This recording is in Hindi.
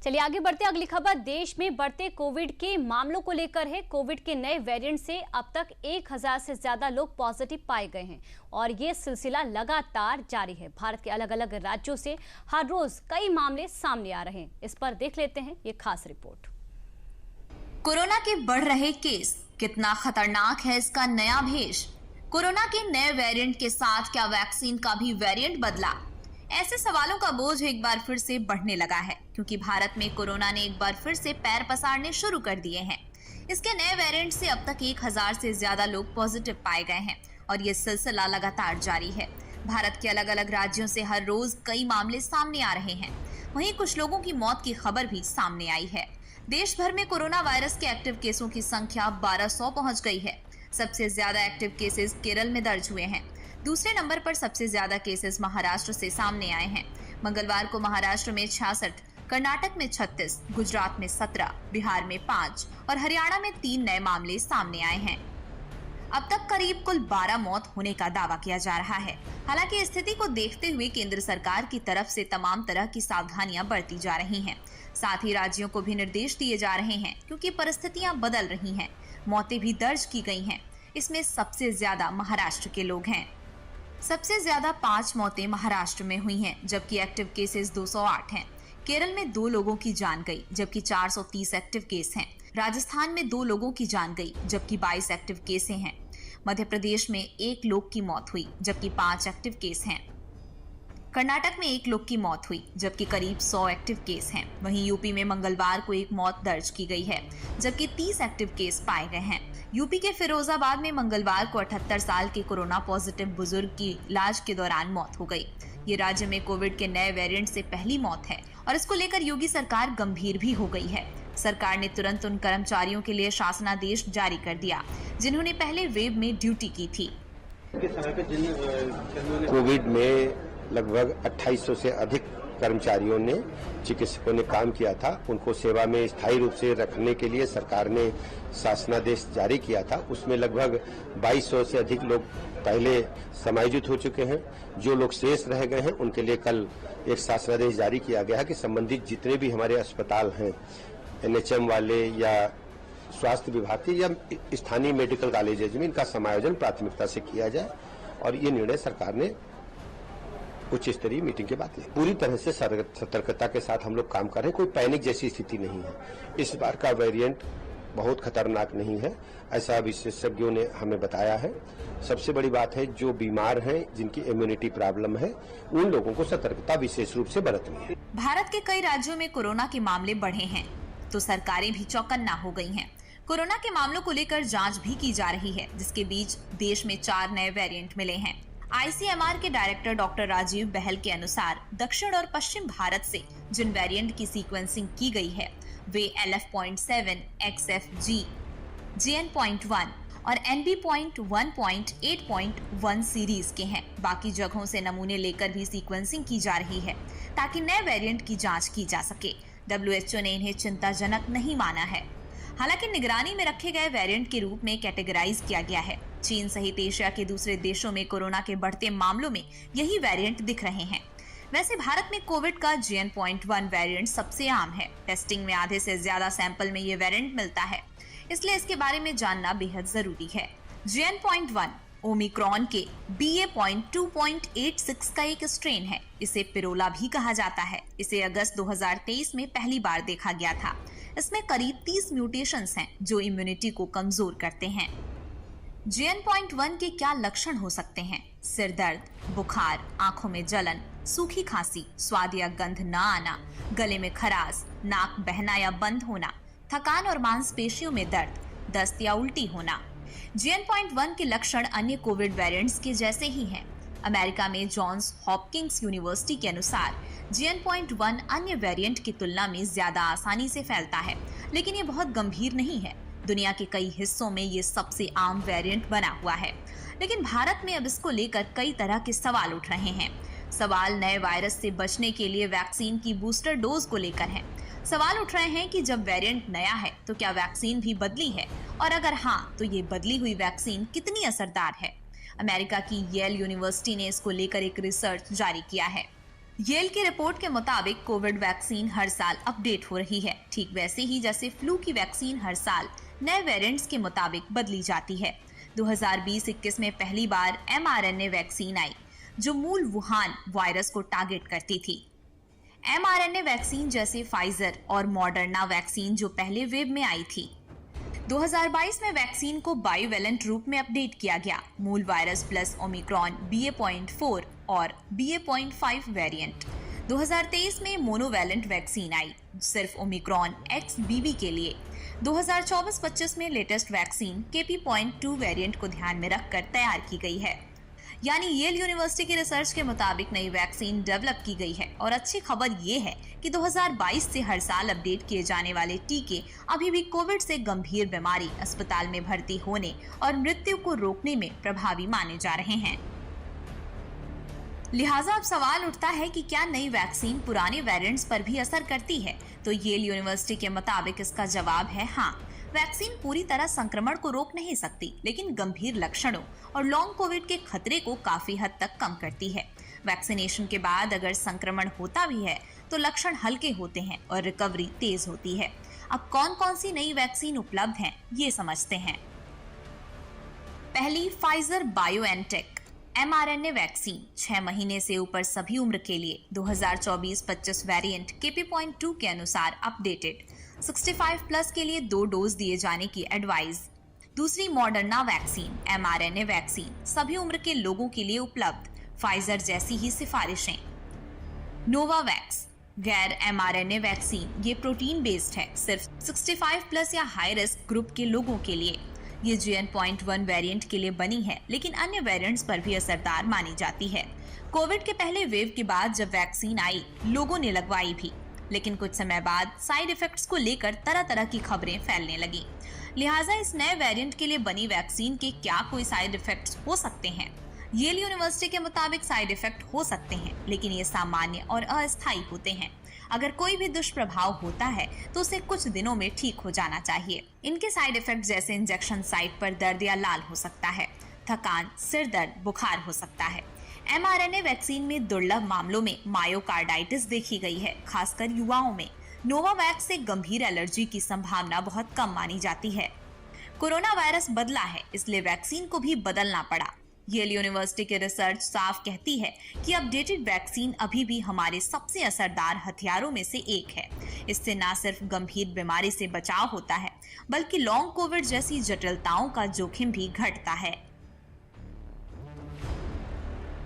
चलिए आगे बढ़ते अगली खबर देश में बढ़ते कोविड के मामलों को लेकर है। कोविड के नए वेरिएंट से अब तक 1000 से ज्यादा लोग पॉजिटिव पाए गए हैं और ये सिलसिला लगातार जारी है। भारत के अलग अलग राज्यों से हर रोज कई मामले सामने आ रहे हैं। इस पर देख लेते हैं ये खास रिपोर्ट। कोरोना के बढ़ रहे केस, कितना खतरनाक है इसका नया भेष। कोरोना के नए वेरिएंट के साथ क्या वैक्सीन का भी वेरिएंट बदला? ऐसे सवालों का बोझ एक बार फिर से बढ़ने लगा है, क्योंकि भारत में कोरोना ने एक बार फिर से पैर पसारने शुरू कर दिए हैं। इसके नए वेरिएंट से अब तक 1000 से ज्यादा लोग पॉजिटिव पाए गए हैं और ये सिलसिला लगातार जारी है। भारत के अलग अलग राज्यों से हर रोज कई मामले सामने आ रहे हैं। वहीं कुछ लोगों की मौत की खबर भी सामने आई है। देश भर में कोरोना वायरस के एक्टिव केसों की संख्या 1200 पहुंच गई है। सबसे ज्यादा एक्टिव केसेस केरल में दर्ज हुए हैं। दूसरे नंबर पर सबसे ज्यादा केसेस महाराष्ट्र से सामने आए हैं। मंगलवार को महाराष्ट्र में 66, कर्नाटक में 36, गुजरात में 17, बिहार में 5 और हरियाणा में 3 नए मामले सामने आए हैं। अब तक करीब कुल 12 मौत होने का दावा किया जा रहा है। हालांकि स्थिति को देखते हुए केंद्र सरकार की तरफ से तमाम तरह की सावधानियां बरती जा रही हैं। साथ ही राज्यों को भी निर्देश दिए जा रहे हैं, क्योंकि परिस्थितियां बदल रही हैं। मौतें भी दर्ज की गई हैं। इसमें सबसे ज्यादा महाराष्ट्र के लोग हैं। सबसे ज्यादा 5 मौतें महाराष्ट्र में हुई हैं, जबकि एक्टिव केसेस 208 हैं। केरल में 2 लोगों की जान गई, जबकि 430 एक्टिव केस हैं। राजस्थान में 2 लोगों की जान गई, जबकि 22 एक्टिव केसें हैं। मध्य प्रदेश में 1 लोग की मौत हुई, जबकि 5 एक्टिव केस हैं। कर्नाटक में 1 लोग की मौत हुई, जबकि करीब 100 एक्टिव केस हैं। वहीं यूपी में मंगलवार को 1 मौत दर्ज की गई है, जबकि 30 एक्टिव केस पाए गए हैं। यूपी के फिरोजाबाद में मंगलवार को 78 साल के कोरोना पॉजिटिव बुजुर्ग की इलाज के दौरान मौत हो गई। ये राज्य में कोविड के नए वेरिएंट से पहली मौत है और इसको लेकर योगी सरकार गंभीर भी हो गई है। सरकार ने तुरंत उन कर्मचारियों के लिए शासनादेश जारी कर दिया जिन्होंने पहले वेव में ड्यूटी की थी। कोविड में लगभग 2800 से अधिक कर्मचारियों ने, चिकित्सकों ने काम किया था। उनको सेवा में स्थायी रूप से रखने के लिए सरकार ने शासनादेश जारी किया था। उसमें लगभग 2200 से अधिक लोग पहले समायोजित हो चुके हैं। जो लोग शेष रह गए हैं उनके लिए कल एक शासनादेश जारी किया गया है कि संबंधित जितने भी हमारे अस्पताल हैं, एनएचएम वाले या स्वास्थ्य विभाग के या स्थानीय मेडिकल कॉलेजेज में इनका समायोजन प्राथमिकता से किया जाए। और ये निर्णय सरकार ने उच्च स्तरीय मीटिंग के बाद पूरी तरह से सतर्कता के साथ हम लोग काम कर रहे हैं। कोई पैनिक जैसी स्थिति नहीं है। इस बार का वेरिएंट बहुत खतरनाक नहीं है, ऐसा विशेषज्ञों ने हमें बताया है। सबसे बड़ी बात है, जो बीमार हैं, जिनकी इम्यूनिटी प्रॉब्लम है, उन लोगों को सतर्कता विशेष रूप से बरतनी है। भारत के कई राज्यों में कोरोना के मामले बढ़े हैं, तो सरकारें भी चौकन्ना हो गई हैं। कोरोना के मामलों को लेकर जांच भी की जा रही है, जिसके बीच देश में 4 नए वेरिएंट मिले हैं। आईसीएमआर के डायरेक्टर डॉक्टर राजीव बहल के अनुसार दक्षिण और पश्चिम भारत से जिन वेरिएंट की सीक्वेंसिंग की गई है वे LF.7, XFG, JN.1 और NB.1.8.1 सीरीज के हैं। बाकी जगहों से नमूने लेकर भी सीक्वेंसिंग की जा रही है, ताकि नए वेरिएंट की जांच की जा सके। WHO ने इन्हें चिंताजनक नहीं माना है। हालांकि निगरानी में रखे गए वेरिएंट के रूप में कैटेगराइज किया गया है। चीन सहित एशिया के दूसरे देशों में कोरोना के बढ़ते मामलों में यही वेरिएंट दिख रहे हैं। वैसे भारत में कोविड का JN.1 वेरिएंट सबसे आम है। टेस्टिंग में आधे से ज्यादा सैंपल में ये वेरिएंट मिलता है, इसलिए इसके बारे में जानना बेहद जरूरी है। JN.1 ओमिक्रॉन के BA.2.86 का एक स्ट्रेन है। इसे पिरोला भी कहा जाता है। इसे अगस्त 2023 में पहली बार देखा गया था। इसमें करीब 30 म्यूटेशंस हैं जो इम्यूनिटी को कमजोर करते हैं। JN.1 के क्या लक्षण हो सकते हैं? सिर दर्द, बुखार, आंखों में जलन, सूखी खांसी, स्वाद या गंध न आना, गले में खराश, नाक बहना या बंद होना, थकान और मांसपेशियों में दर्द, दस्त या उल्टी होना। JN.1 के लक्षण अन्य कोविड वेरिएंट्स के जैसे ही हैं। अमेरिका में जॉन्स हॉपकिंस यूनिवर्सिटी के अनुसार JN.1 अन्य वेरिएंट की तुलना में ज्यादा आसानी से फैलता है, लेकिन ये बहुत गंभीर नहीं है। दुनिया के कई हिस्सों में ये सबसे आम वेरिएंट बना हुआ है, लेकिन भारत में अब इसको लेकर कई तरह के सवाल उठ रहे हैं। सवाल नए वायरस से बचने के लिए वैक्सीन की बूस्टर डोज को लेकर है। सवाल उठ रहे हैं कि जब वेरिएंट नया है तो क्या वैक्सीन भी बदली है, और अगर हाँ तो ये बदली हुई वैक्सीन कितनी असरदार है। अमेरिका की येल यूनिवर्सिटी ने इसको लेकर एक रिसर्च जारी किया है। येल की रिपोर्ट के मुताबिक कोविड वैक्सीन हर साल अपडेट हो रही है, ठीक वैसे ही जैसे फ्लू की वैक्सीन हर साल नए वेरिएंट्स के मुताबिक बदली जाती है। 2020-21 में पहली बार mRNA वैक्सीन आई जो मूल वुहान वायरस को टारगेट करती थी। mRNA वैक्सीन जैसे फाइजर और मॉडर्ना वैक्सीन जो पहले वेव में आई थी। 2022 में वैक्सीन को बायोवेलेंट रूप में अपडेट किया गया, मूल वायरस प्लस ओमिक्रॉन BA.4 और BA.5 वेरिएंट। 2023 में मोनोवेलेंट वैक्सीन आई सिर्फ ओमिक्रॉन XBB के लिए। 2024-25 में लेटेस्ट वैक्सीन KP.2 वेरिएंट को ध्यान में रखकर तैयार की गई है। यानी येल यूनिवर्सिटी की रिसर्च के मुताबिक नई वैक्सीन डेवलप की गई है और अच्छी खबर ये है कि 2022 से हर साल अपडेट किए जाने वाले टीके अभी भी कोविड से गंभीर बीमारी, अस्पताल में भर्ती होने और मृत्यु को रोकने में प्रभावी माने जा रहे हैं। लिहाजा अब सवाल उठता है कि क्या नई वैक्सीन पुराने वेरिएंट्स पर भी असर करती है? तो येल यूनिवर्सिटी के मुताबिक इसका जवाब है हाँ। वैक्सीन पूरी तरह संक्रमण को रोक नहीं सकती, लेकिन गंभीर लक्षणों और लॉन्ग कोविड के खतरे को काफी हद तक कम करती है। वैक्सीनेशन के बाद अगर संक्रमण होता भी है तो लक्षण हल्के होते हैं और रिकवरी तेज होती है। अब कौन कौन सी नई वैक्सीन उपलब्ध हैं, ये समझते हैं। पहली, फाइजर बायोएनटेक mRNA वैक्सीन 6 महीने से ऊपर सभी उम्र के लिए 2024-25 वेरिएंट KP.2 के अनुसार अपडेटेड, 65 प्लस के लिए 2 डोज दिए जाने की एडवाइस। दूसरी, मॉडर्ना वैक्सीन mRNA वैक्सीन सभी उम्र के लोगों के लिए उपलब्ध, फाइजर जैसी ही सिफारिशें। नोवावैक्स गैर mRNA वैक्सीन, ये प्रोटीन बेस्ड है, सिर्फ 65 प्लस या हाई रिस्क ग्रुप के लोगों के लिए। ये JN.1 वेरिएंट के लिए बनी है, लेकिन अन्य वेरिएंट्स पर भी असरदार मानी जाती है। कोविड के पहले वेव के बाद जब वैक्सीन आई, लोगों ने लगवाई भी, लेकिन कुछ समय बाद साइड इफेक्ट्स को लेकर तरह तरह की खबरें फैलने लगी। लिहाजा इस नए वेरिएंट के लिए बनी वैक्सीन के क्या कोई साइड इफेक्ट्स हो सकते हैं? येल यूनिवर्सिटी के मुताबिक साइड इफेक्ट हो सकते हैं, लेकिन ये सामान्य और अस्थायी होते हैं। अगर कोई भी दुष्प्रभाव होता है तो उसे कुछ दिनों में ठीक हो जाना चाहिए। इनके साइड इफेक्ट जैसे इंजेक्शन साइट पर दर्द या लाल हो सकता है, थकान, सिर दर्द, बुखार हो सकता है। mRNA वैक्सीन में दुर्लभ मामलों में मायोकार्डाइटिस देखी गई है, खासकर युवाओं में। नोवावैक्स से गंभीर एलर्जी की संभावना बहुत कम मानी जाती है। कोरोना वायरस बदला है, इसलिए वैक्सीन को भी बदलना पड़ा। येल यूनिवर्सिटी की रिसर्च साफ कहती है कि अपडेटेड वैक्सीन अभी भी हमारे सबसे असरदार हथियारों में से एक है। इससे न सिर्फ गंभीर बीमारी से बचाव होता है, बल्कि लॉन्ग कोविड जैसी जटिलताओं का जोखिम भी घटता है।